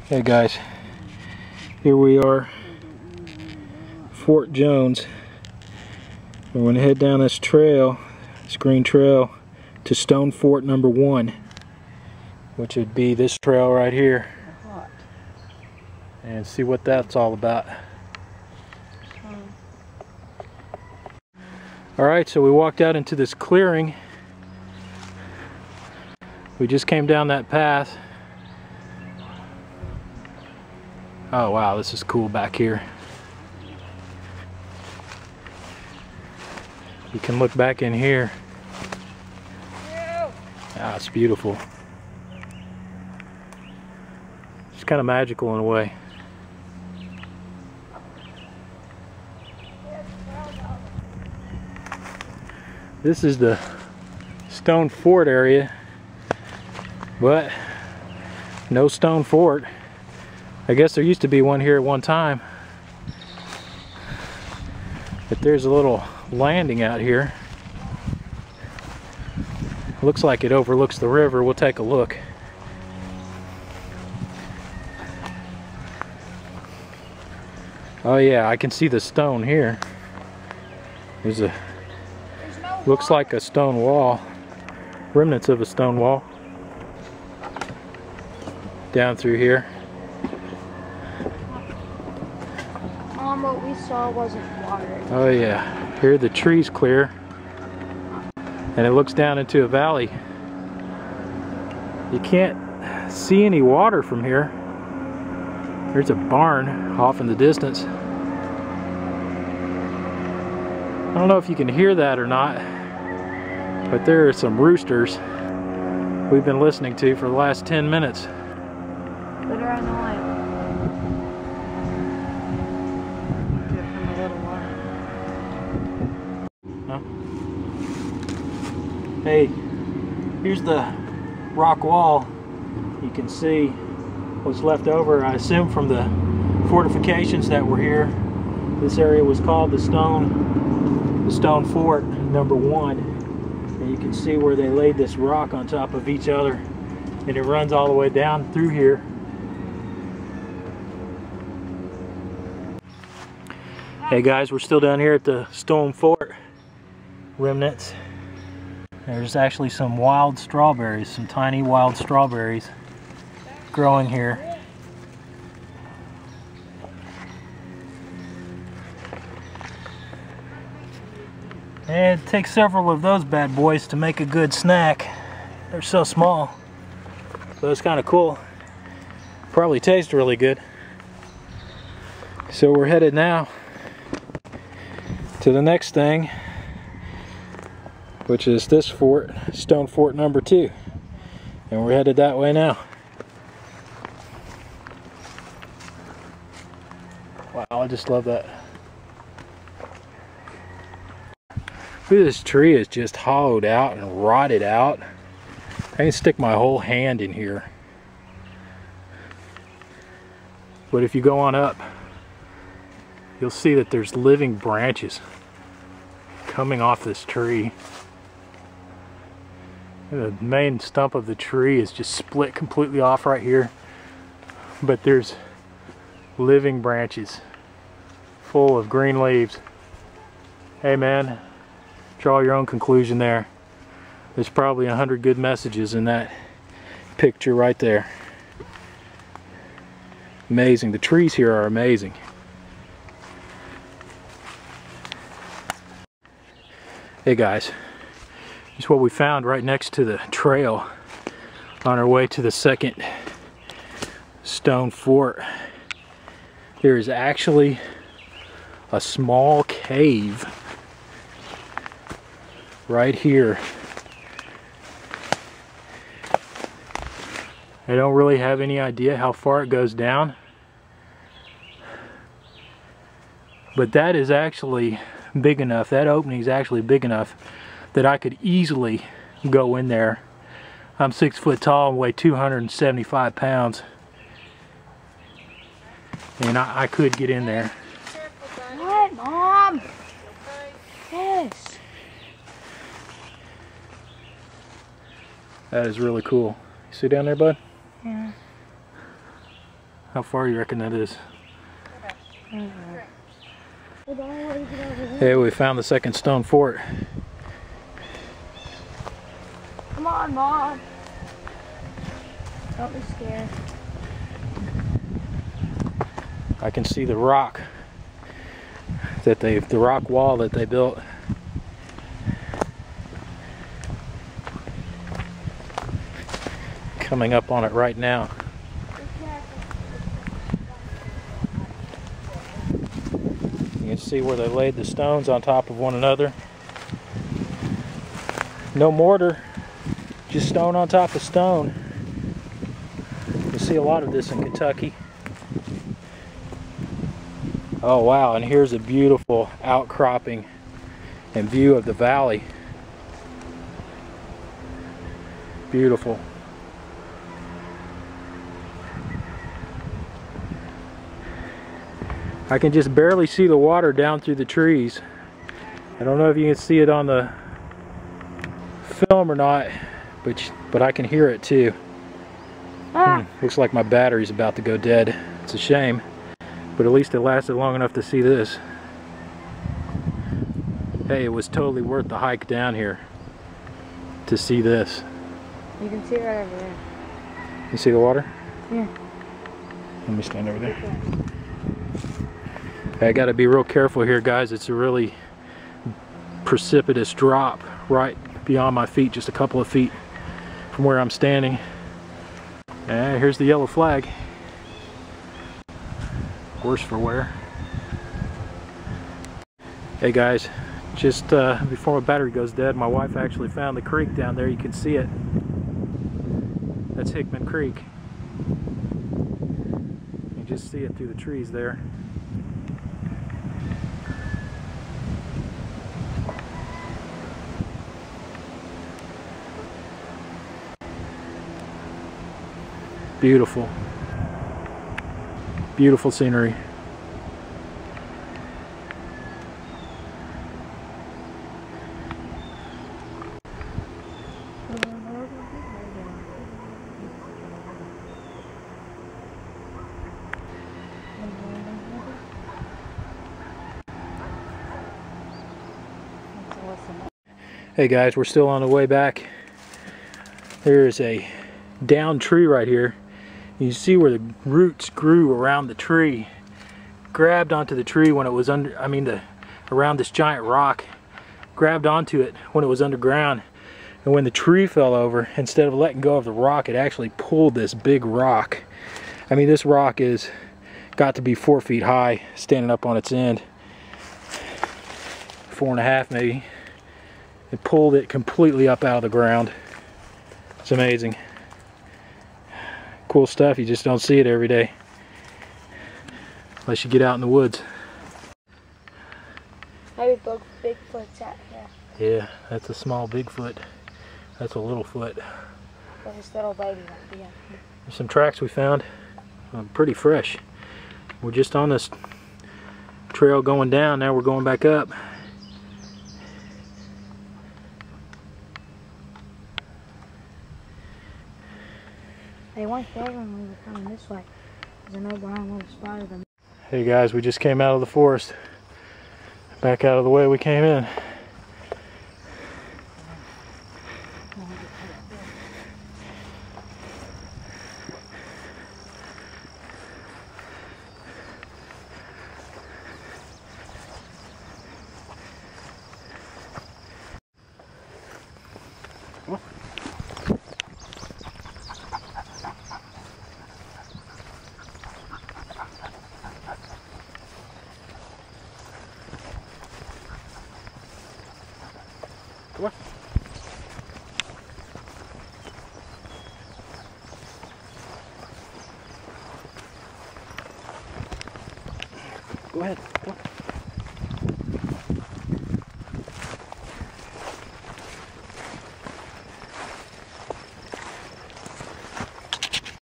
Hey guys, here we are, Fort Jones. We're going to head down this trail, this green trail, to Stone Fort number 1, which would be this trail right here, and see what that's all about. Alright, so we walked out into this clearing. We just came down that path. Oh wow, this is cool back here. You can look back in here. Ah, it's beautiful. It's kind of magical in a way. This is the Stone Fort area, but no Stone Fort. I guess there used to be one here at one time, but there's a little landing out here. Looks like it overlooks the river. We'll take a look. Oh yeah, I can see the stone here. There's a looks like a stone wall, remnants of a stone wall down through here. What we saw wasn't water. Oh yeah, here the trees clear and it looks down into a valley. You can't see any water from here. There's a barn off in the distance. I don't know if you can hear that or not, but there are some roosters we've been listening to for the last 10 minutes. But are annoying. Hey, here's the rock wall. You can see what's left over, I assume, from the fortifications that were here. This area was called the Stone Fort number 1. And you can see where they laid this rock on top of each other. And it runs all the way down through here. Hey guys, we're still down here at the Stone Fort remnants. There's actually some wild strawberries, some tiny wild strawberries growing here. And it takes several of those bad boys to make a good snack. They're so small, but it's kind of cool. Probably taste really good. So we're headed now to the next thing, which is this fort, Stone Fort number 2. And we're headed that way now. Wow, I just love that. Look at this tree, is just hollowed out and rotted out. I can stick my whole hand in here. But if you go on up, you'll see that there's living branches coming off this tree. The main stump of the tree is just split completely off right here, but there's living branches full of green leaves. Hey man, draw your own conclusion there. There's probably 100 good messages in that picture right there. Amazing. The trees here are amazing. Hey guys, here's what we found right next to the trail on our way to the second Stone Fort. There is actually a small cave right here. I don't really have any idea how far it goes down, but that is actually big enough, that opening is actually big enough that I could easily go in there. I'm 6 foot tall and weigh 275 pounds. And I could get in there. What, Mom? Yes. That is really cool. You see down there, bud? Yeah. How far do you reckon that is? Hey, we found the second stone fort. Come on, Mom. Don't be scared. I can see the rock that the rock wall that they built. Coming up on it right now. You can see where they laid the stones on top of one another. No mortar, just stone on top of stone. You see a lot of this in Kentucky. Oh wow, and here's a beautiful outcropping and view of the valley. Beautiful. I can just barely see the water down through the trees. I don't know if you can see it on the film or not, but I can hear it too. Looks like my battery's about to go dead. It's a shame, but at least it lasted long enough to see this. Hey, it was totally worth the hike down here to see this. You can see it right over there. You see the water? Yeah. Let me stand over there. I gotta be real careful here, guys. It's a really precipitous drop right beyond my feet, just a couple of feet from where I'm standing. And here's the yellow flag. Worse for wear. Hey guys, just before my battery goes dead, my wife actually found the creek down there. You can see it. That's Hickman Creek. You can just see it through the trees there. Beautiful. Beautiful scenery. Hey guys, we're still on the way back. There's a downed tree right here. You see where the roots grew around the tree, grabbed onto the tree when it was under, around this giant rock, grabbed onto it when it was underground, and when the tree fell over, instead of letting go of the rock, it actually pulled this big rock. I mean, this rock is got to be 4 feet high, standing up on its end, 4.5 maybe. It pulled it completely up out of the ground. It's amazing. Cool stuff. You just don't see it every day unless you get out in the woods. Maybe Bigfoot's out here. Yeah, that's a small Bigfoot. That's a little foot. This little baby might be out here. There's some tracks we found. Pretty fresh. We're just on this trail going down. Now we're going back up. They weren't there when we were coming this way, because I know Brian would have spotted them. Hey guys, we just came out of the forest. Back out of the way we came in. Come on. Go ahead. Go on.